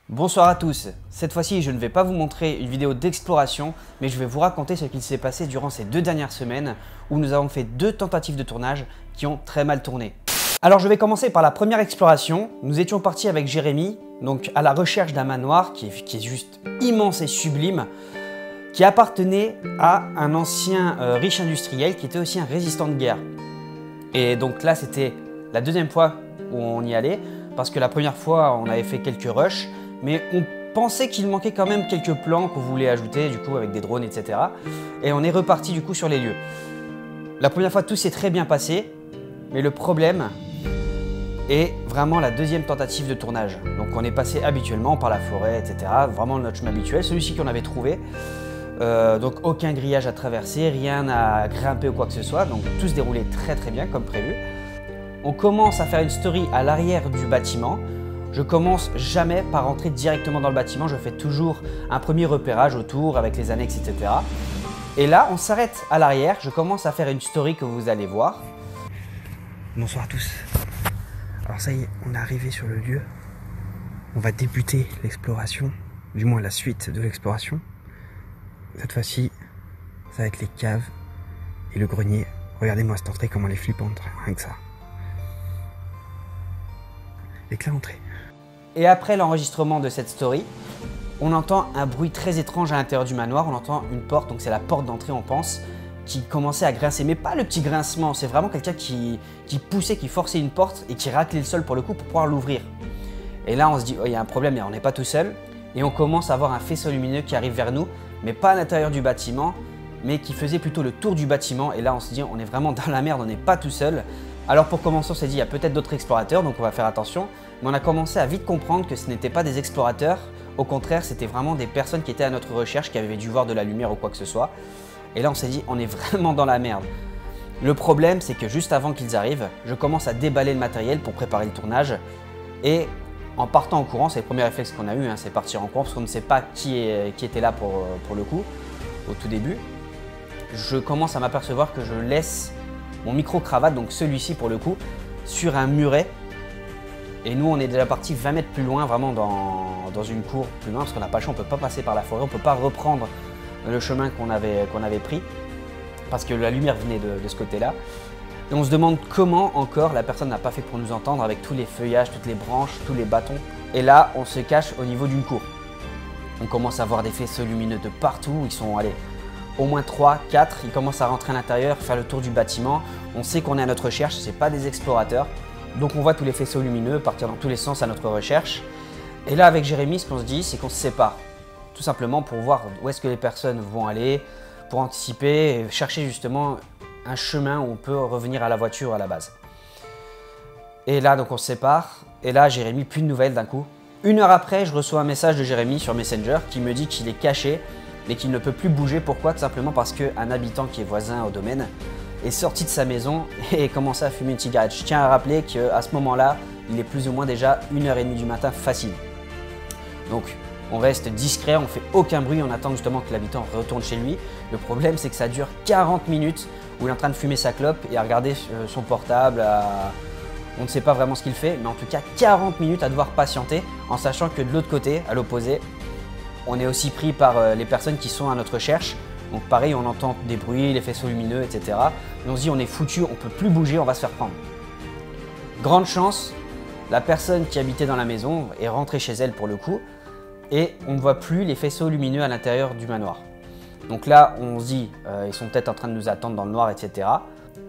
Bonsoir à tous, cette fois-ci je ne vais pas vous montrer une vidéo d'exploration, mais je vais vous raconter ce qu'il s'est passé durant ces 2 dernières semaines où nous avons fait 2 tentatives de tournage qui ont très mal tourné. Alors je vais commencer par la première exploration. Nous étions partis avec Jérémy, donc à la recherche d'un manoir qui est juste immense et sublime, qui appartenait à un ancien riche industriel qui était aussi un résistant de guerre. Et donc là c'était la deuxième fois où on y allait, parce que la première fois on avait fait quelques rushs, mais on pensait qu'il manquait quand même quelques plans qu'on voulait ajouter du coup avec des drones, etc. Et on est reparti du coup sur les lieux. La première fois tout s'est très bien passé, mais le problème est vraiment la deuxième tentative de tournage. Donc on est passé habituellement par la forêt, etc. Vraiment notre chemin habituel, celui-ci qu'on avait trouvé. Donc aucun grillage à traverser, rien à grimper ou quoi que ce soit. Donc tout se déroulait très bien comme prévu. On commence à faire une story à l'arrière du bâtiment. Je commence jamais par rentrer directement dans le bâtiment, je fais toujours un premier repérage autour avec les annexes, etc. Et là, on s'arrête à l'arrière, je commence à faire une story que vous allez voir. Bonsoir à tous. Alors ça y est, on est arrivé sur le lieu. On va débuter l'exploration, du moins la suite de l'exploration. Cette fois-ci, ça va être les caves et le grenier. Regardez-moi cette entrée, comment elle est flippante, rien que ça. Et que l'entrée. Et après l'enregistrement de cette story, on entend un bruit très étrange à l'intérieur du manoir. On entend une porte, donc c'est la porte d'entrée on pense, qui commençait à grincer. Mais pas le petit grincement, c'est vraiment quelqu'un qui poussait, qui forçait une porte et qui raclait le sol pour le coup pour pouvoir l'ouvrir. Et là on se dit, oh il y a un problème, on n'est pas tout seul. Et on commence à voir un faisceau lumineux qui arrive vers nous, mais pas à l'intérieur du bâtiment, mais qui faisait plutôt le tour du bâtiment. Et là on se dit, on est vraiment dans la merde, on n'est pas tout seul. Alors pour commencer, on s'est dit, il y a peut-être d'autres explorateurs, donc on va faire attention. Mais on a commencé à vite comprendre que ce n'étaient pas des explorateurs. Au contraire, c'était vraiment des personnes qui étaient à notre recherche, qui avaient dû voir de la lumière ou quoi que ce soit. Et là, on s'est dit, on est vraiment dans la merde. Le problème, c'est que juste avant qu'ils arrivent, je commence à déballer le matériel pour préparer le tournage. Et en partant en courant, c'est le premier réflexe qu'on a eu, c'est partir en courant, parce qu'on ne sait pas qui était là pour le coup, au tout début. Je commence à m'apercevoir que je laisse mon micro-cravate, donc celui-ci pour le coup, sur un muret. Et nous, on est déjà parti 20 mètres plus loin, vraiment dans une cour plus loin, parce qu'on n'a pas le choix, on ne peut pas passer par la forêt, on ne peut pas reprendre le chemin qu'on avait pris, parce que la lumière venait de ce côté-là. Et on se demande comment encore la personne n'a pas fait pour nous entendre avec tous les feuillages, toutes les branches, tous les bâtons. Et là, on se cache au niveau d'une cour. On commence à voir des faisceaux lumineux de partout, ils sont, allez, au moins 3, 4, ils commencent à rentrer à l'intérieur, faire le tour du bâtiment. On sait qu'on est à notre recherche, ce n'est pas des explorateurs. Donc on voit tous les faisceaux lumineux partir dans tous les sens à notre recherche. Et là avec Jérémy, ce qu'on se dit, c'est qu'on se sépare. Tout simplement pour voir où est-ce que les personnes vont aller, pour anticiper et chercher justement un chemin où on peut revenir à la voiture à la base. Et là donc on se sépare, et là Jérémy, plus de nouvelles d'un coup. 1 heure après, je reçois un message de Jérémy sur Messenger qui me dit qu'il est caché et qu'il ne peut plus bouger. Pourquoi? Tout simplement parce qu'un habitant qui est voisin au domaine est sorti de sa maison et commençait à fumer une cigarette. Je tiens à rappeler qu'à ce moment-là, il est plus ou moins déjà 1h30 du matin facile. Donc on reste discret, on ne fait aucun bruit, on attend justement que l'habitant retourne chez lui. Le problème c'est que ça dure 40 minutes où il est en train de fumer sa clope et à regarder son portable. On ne sait pas vraiment ce qu'il fait, mais en tout cas 40 minutes à devoir patienter en sachant que de l'autre côté, à l'opposé, on est aussi pris par les personnes qui sont à notre recherche. Donc pareil, on entend des bruits, les faisceaux lumineux, etc. Et on se dit, on est foutu, on ne peut plus bouger, on va se faire prendre. Grande chance, la personne qui habitait dans la maison est rentrée chez elle pour le coup, et on ne voit plus les faisceaux lumineux à l'intérieur du manoir. Donc là, on se dit, ils sont peut-être en train de nous attendre dans le noir, etc.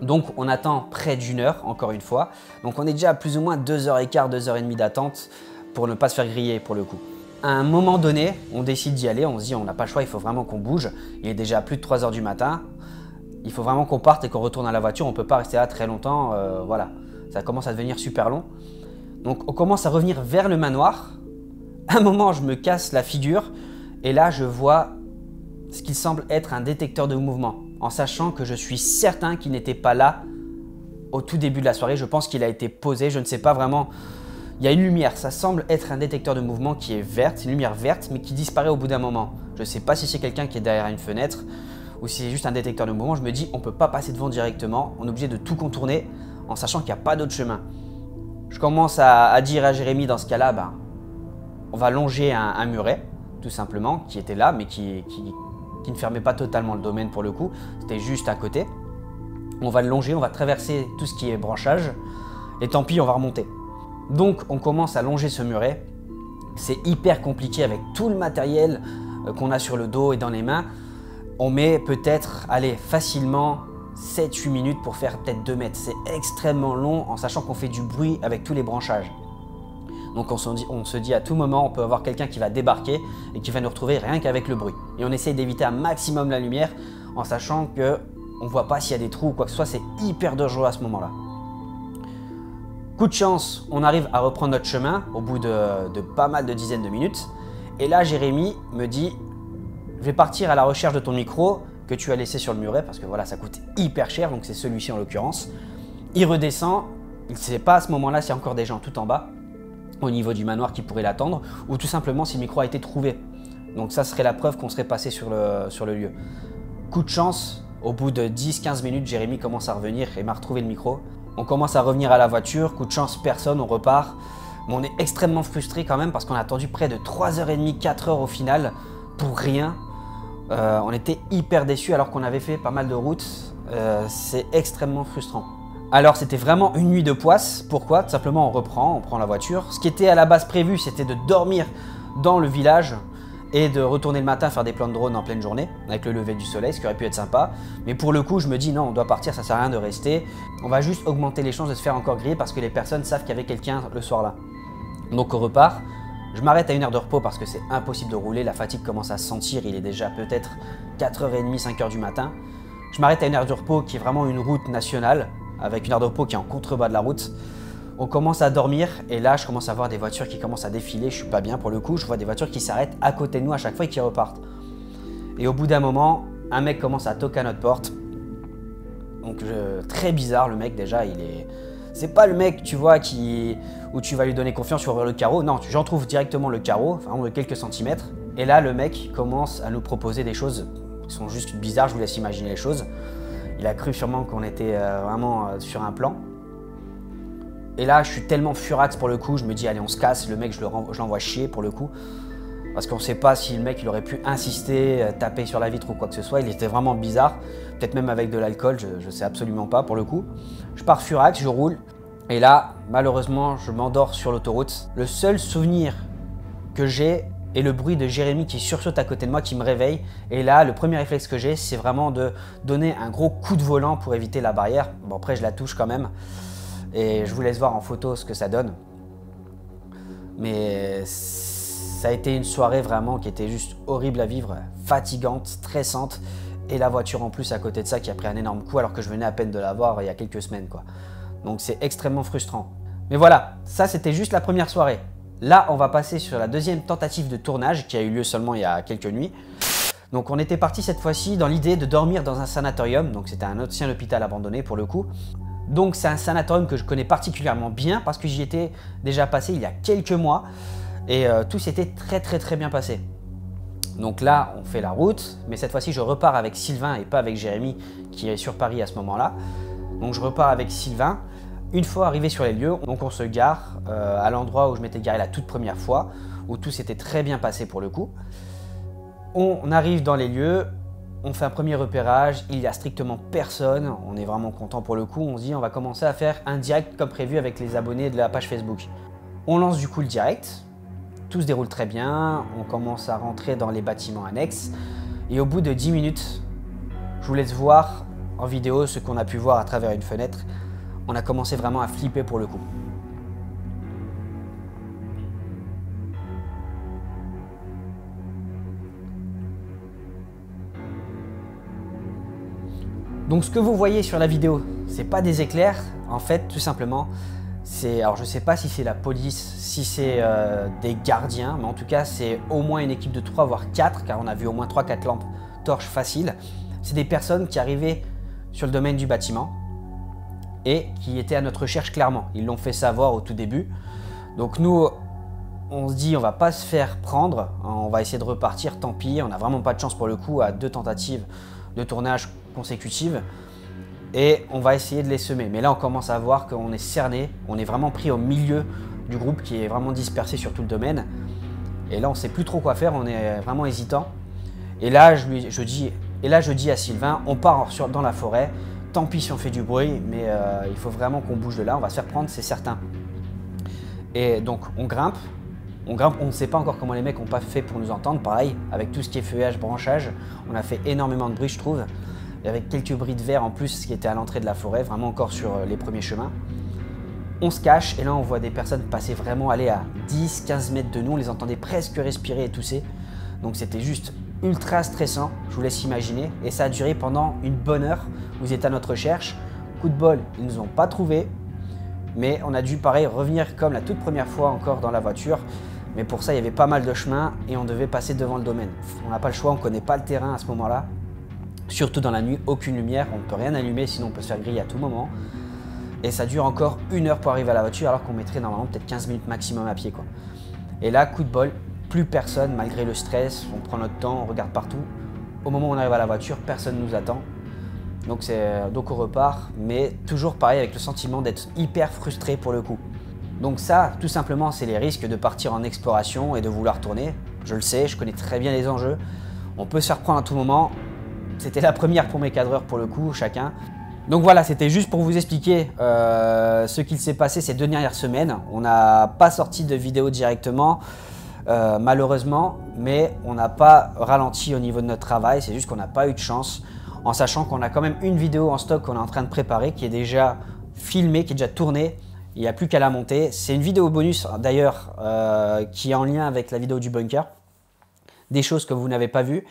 Donc on attend près d'1 heure, encore une fois. Donc on est déjà à plus ou moins 2h15, 2h30 d'attente pour ne pas se faire griller pour le coup. À un moment donné, on décide d'y aller, on se dit on n'a pas le choix, il faut vraiment qu'on bouge. Il est déjà plus de 3 h du matin, il faut vraiment qu'on parte et qu'on retourne à la voiture, on ne peut pas rester là très longtemps, voilà. Ça commence à devenir super long. Donc on commence à revenir vers le manoir. À un moment, je me casse la figure et là je vois ce qui semble être un détecteur de mouvement, en sachant que je suis certain qu'il n'était pas là au tout début de la soirée. Je pense qu'il a été posé, je ne sais pas vraiment. Il y a une lumière, ça semble être un détecteur de mouvement qui est verte, une lumière verte, mais qui disparaît au bout d'un moment. Je ne sais pas si c'est quelqu'un qui est derrière une fenêtre ou si c'est juste un détecteur de mouvement. Je me dis, on ne peut pas passer devant directement, on est obligé de tout contourner en sachant qu'il n'y a pas d'autre chemin. Je commence à dire à Jérémy dans ce cas-là, on va longer un muret, tout simplement, qui était là, mais qui ne fermait pas totalement le domaine pour le coup. C'était juste à côté. On va le longer, on va traverser tout ce qui est branchage. Et tant pis, on va remonter. Donc, on commence à longer ce muret. C'est hyper compliqué avec tout le matériel qu'on a sur le dos et dans les mains. On met peut-être, allez, facilement 7-8 minutes pour faire peut-être 2 mètres. C'est extrêmement long en sachant qu'on fait du bruit avec tous les branchages. Donc on se dit à tout moment, on peut avoir quelqu'un qui va débarquer et qui va nous retrouver rien qu'avec le bruit. Et on essaye d'éviter un maximum la lumière en sachant qu'on ne voit pas s'il y a des trous ou quoi que ce soit. C'est hyper dangereux à ce moment-là. Coup de chance, on arrive à reprendre notre chemin au bout de pas mal de dizaines de minutes. Et là, Jérémy me dit, je vais partir à la recherche de ton micro que tu as laissé sur le muret parce que voilà, ça coûte hyper cher, donc c'est celui-ci en l'occurrence. Il redescend, il ne sait pas à ce moment-là s'il y a encore des gens tout en bas au niveau du manoir qui pourraient l'attendre ou tout simplement si le micro a été trouvé. Donc ça serait la preuve qu'on serait passé sur le lieu. Coup de chance, au bout de 10-15 minutes, Jérémy commence à revenir et m'a retrouvé le micro. On commence à revenir à la voiture, coup de chance, personne, on repart. Mais on est extrêmement frustré quand même parce qu'on a attendu près de 3h30, 4h au final pour rien. On était hyper déçus alors qu'on avait fait pas mal de routes. C'est extrêmement frustrant. Alors c'était vraiment une nuit de poisse. Pourquoi? Tout simplement on prend la voiture. Ce qui était à la base prévu, c'était de dormir dans le village et de retourner le matin faire des plans de drone en pleine journée avec le lever du soleil, ce qui aurait pu être sympa. Mais pour le coup, je me dis non, on doit partir, ça sert à rien de rester. On va juste augmenter les chances de se faire encore griller parce que les personnes savent qu'il y avait quelqu'un le soir-là. Donc on repart. Je m'arrête à 1 heure de repos parce que c'est impossible de rouler, la fatigue commence à se sentir, il est déjà peut-être 4h30, 5h du matin. Je m'arrête à 1 heure de repos qui est vraiment une route nationale, avec 1 heure de repos qui est en contrebas de la route. On commence à dormir et là je commence à voir des voitures qui commencent à défiler, je suis pas bien pour le coup, je vois des voitures qui s'arrêtent à côté de nous à chaque fois et qui repartent. Et au bout d'un moment, un mec commence à toquer à notre porte. Donc très bizarre le mec déjà, c'est pas le mec tu vois où tu vas lui donner confiance sur le carreau, non, j'en trouve directement le carreau, enfin de quelques centimètres. Et là le mec commence à nous proposer des choses qui sont juste bizarres, je vous laisse imaginer les choses. Il a cru sûrement qu'on était vraiment sur un plan. Et là je suis tellement furax pour le coup, je me dis allez on se casse, le mec je l'envoie chier pour le coup. Parce qu'on ne sait pas si le mec il aurait pu insister, taper sur la vitre ou quoi que ce soit, il était vraiment bizarre. Peut-être même avec de l'alcool, je ne sais absolument pas pour le coup. Je pars furax, je roule. Et là, malheureusement, je m'endors sur l'autoroute. Le seul souvenir que j'ai est le bruit de Jérémy qui sursaute à côté de moi, qui me réveille. Et là, le premier réflexe que j'ai, c'est vraiment de donner un gros coup de volant pour éviter la barrière. Bon, après, je la touche quand même. Et je vous laisse voir en photo ce que ça donne. Mais ça a été une soirée vraiment qui était juste horrible à vivre, fatigante, stressante. Et la voiture en plus à côté de ça qui a pris un énorme coup alors que je venais à peine de l'avoir il y a quelques semaines, quoi. Donc c'est extrêmement frustrant. Mais voilà, ça c'était juste la première soirée. Là, on va passer sur la deuxième tentative de tournage qui a eu lieu seulement il y a quelques nuits. Donc on était parti cette fois-ci dans l'idée de dormir dans un sanatorium. Donc c'était un ancien hôpital abandonné pour le coup. Donc c'est un sanatorium que je connais particulièrement bien parce que j'y étais déjà passé il y a quelques mois. Et tout s'était très bien passé. Donc là, on fait la route, mais cette fois-ci, je repars avec Sylvain et pas avec Jérémy qui est sur Paris à ce moment-là. Donc je repars avec Sylvain. Une fois arrivé sur les lieux, donc on se gare à l'endroit où je m'étais garé la toute première fois, où tout s'était très bien passé pour le coup. On arrive dans les lieux, on fait un premier repérage, il n'y a strictement personne, on est vraiment content pour le coup. On se dit on va commencer à faire un direct comme prévu avec les abonnés de la page Facebook. On lance du coup le direct. Tout se déroule très bien, on commence à rentrer dans les bâtiments annexes et au bout de 10 minutes, je vous laisse voir en vidéo ce qu'on a pu voir à travers une fenêtre. On a commencé vraiment à flipper pour le coup. Donc ce que vous voyez sur la vidéo, c'est pas des éclairs, en fait tout simplement. Alors je ne sais pas si c'est la police, si c'est des gardiens, mais en tout cas c'est au moins une équipe de 3 voire 4, car on a vu au moins 3-4 lampes torches faciles. C'est des personnes qui arrivaient sur le domaine du bâtiment et qui étaient à notre recherche clairement. Ils l'ont fait savoir au tout début. Donc nous, on se dit on va pas se faire prendre, on va essayer de repartir, tant pis. On n'a vraiment pas de chance pour le coup à 2 tentatives de tournage consécutives. Et on va essayer de les semer. Mais là, on commence à voir qu'on est cerné, on est vraiment pris au milieu du groupe qui est vraiment dispersé sur tout le domaine. Et là, on ne sait plus trop quoi faire, on est vraiment hésitant. Et là, je dis à Sylvain, on part dans la forêt. Tant pis si on fait du bruit, mais il faut vraiment qu'on bouge de là, on va se faire prendre, c'est certain. Et donc, on grimpe, on ne sait pas encore comment les mecs n'ont pas fait pour nous entendre. Pareil, avec tout ce qui est feuillage, branchage, on a fait énormément de bruit, je trouve. Et avec quelques bris de verre en plus, ce qui était à l'entrée de la forêt, vraiment encore sur les premiers chemins. On se cache et là, on voit des personnes passer vraiment aller à 10-15 mètres de nous. On les entendait presque respirer et tousser. Donc, c'était juste ultra stressant, je vous laisse imaginer. Et ça a duré pendant une bonne heure. Vous êtes à notre recherche. Coup de bol, ils ne nous ont pas trouvés. Mais on a dû, pareil, revenir comme la toute première fois encore dans la voiture. Mais pour ça, il y avait pas mal de chemin et on devait passer devant le domaine. On n'a pas le choix, on ne connaît pas le terrain à ce moment-là. Surtout dans la nuit, aucune lumière, on ne peut rien allumer, sinon on peut se faire griller à tout moment. Et ça dure encore une heure pour arriver à la voiture, alors qu'on mettrait normalement peut-être 15 minutes maximum à pied, quoi. Et là, coup de bol, plus personne, malgré le stress, on prend notre temps, on regarde partout. Au moment où on arrive à la voiture, personne ne nous attend. Donc on repart, mais toujours pareil avec le sentiment d'être hyper frustré pour le coup. Donc ça, tout simplement, c'est les risques de partir en exploration et de vouloir tourner. Je le sais, je connais très bien les enjeux. On peut se faire prendre à tout moment. C'était la première pour mes cadreurs pour le coup, chacun. Donc voilà, c'était juste pour vous expliquer ce qu'il s'est passé ces 2 dernières semaines. On n'a pas sorti de vidéo directement, malheureusement, mais on n'a pas ralenti au niveau de notre travail. C'est juste qu'on n'a pas eu de chance, en sachant qu'on a quand même une vidéo en stock qu'on est en train de préparer, qui est déjà filmée, qui est déjà tournée. Il n'y a plus qu'à la monter. C'est une vidéo bonus d'ailleurs qui est en lien avec la vidéo du bunker. Des choses que vous n'avez pas vues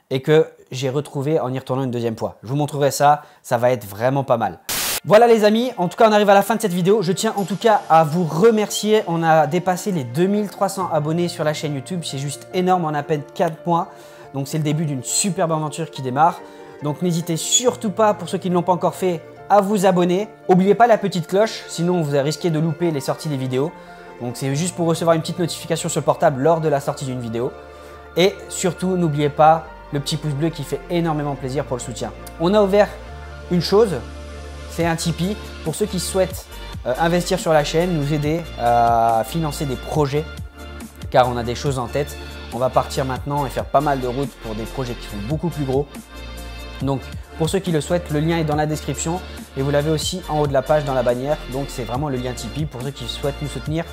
et que j'ai retrouvé en y retournant une deuxième fois. Je vous montrerai ça, ça va être vraiment pas mal. Voilà les amis, en tout cas on arrive à la fin de cette vidéo. Je tiens en tout cas à vous remercier. On a dépassé les 2300 abonnés sur la chaîne YouTube. C'est juste énorme en à peine 4 mois. Donc c'est le début d'une superbe aventure qui démarre. Donc n'hésitez surtout pas, pour ceux qui ne l'ont pas encore fait, à vous abonner. N'oubliez pas la petite cloche, sinon vous risquez de louper les sorties des vidéos. Donc c'est juste pour recevoir une petite notification sur le portable lors de la sortie d'une vidéo. Et surtout, n'oubliez pas le petit pouce bleu qui fait énormément plaisir pour le soutien. On a ouvert une chose, c'est un Tipeee. Pour ceux qui souhaitent investir sur la chaîne, nous aider à financer des projets, car on a des choses en tête. On va partir maintenant et faire pas mal de routes pour des projets qui sont beaucoup plus gros. Donc pour ceux qui le souhaitent, le lien est dans la description et vous l'avez aussi en haut de la page dans la bannière. Donc c'est vraiment le lien Tipeee pour ceux qui souhaitent nous soutenir.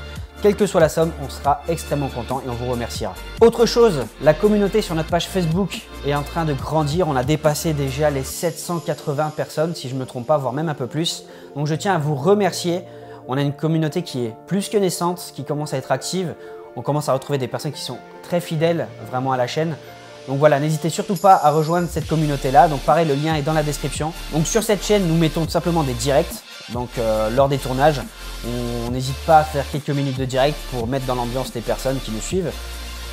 Quelle que soit la somme, on sera extrêmement content et on vous remerciera. Autre chose, la communauté sur notre page Facebook est en train de grandir. On a dépassé déjà les 780 personnes, si je ne me trompe pas, voire même un peu plus. Donc je tiens à vous remercier. On a une communauté qui est plus que naissante, qui commence à être active. On commence à retrouver des personnes qui sont très fidèles vraiment à la chaîne. Donc voilà, n'hésitez surtout pas à rejoindre cette communauté-là. Donc pareil, le lien est dans la description. Donc sur cette chaîne, nous mettons tout simplement des directs. Donc lors des tournages, on n'hésite pas à faire quelques minutes de direct pour mettre dans l'ambiance les personnes qui nous suivent.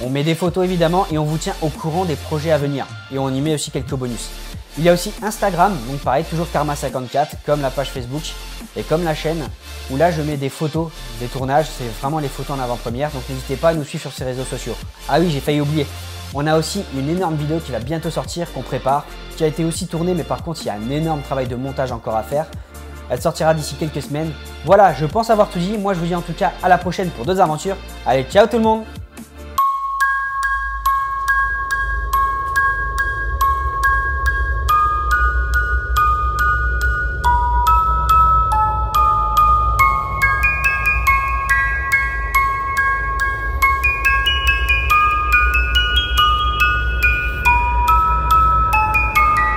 On met des photos évidemment et on vous tient au courant des projets à venir. Et on y met aussi quelques bonus. Il y a aussi Instagram, donc pareil, toujours Karma54, comme la page Facebook et comme la chaîne, où là je mets des photos des tournages, c'est vraiment les photos en avant-première, donc n'hésitez pas à nous suivre sur ces réseaux sociaux. Ah oui, j'ai failli oublier, on a aussi une énorme vidéo qui va bientôt sortir, qu'on prépare, qui a été aussi tournée, mais par contre il y a un énorme travail de montage encore à faire. Elle sortira d'ici quelques semaines. Voilà, je pense avoir tout dit, moi je vous dis en tout cas à la prochaine pour d'autres aventures. Allez, ciao tout le monde!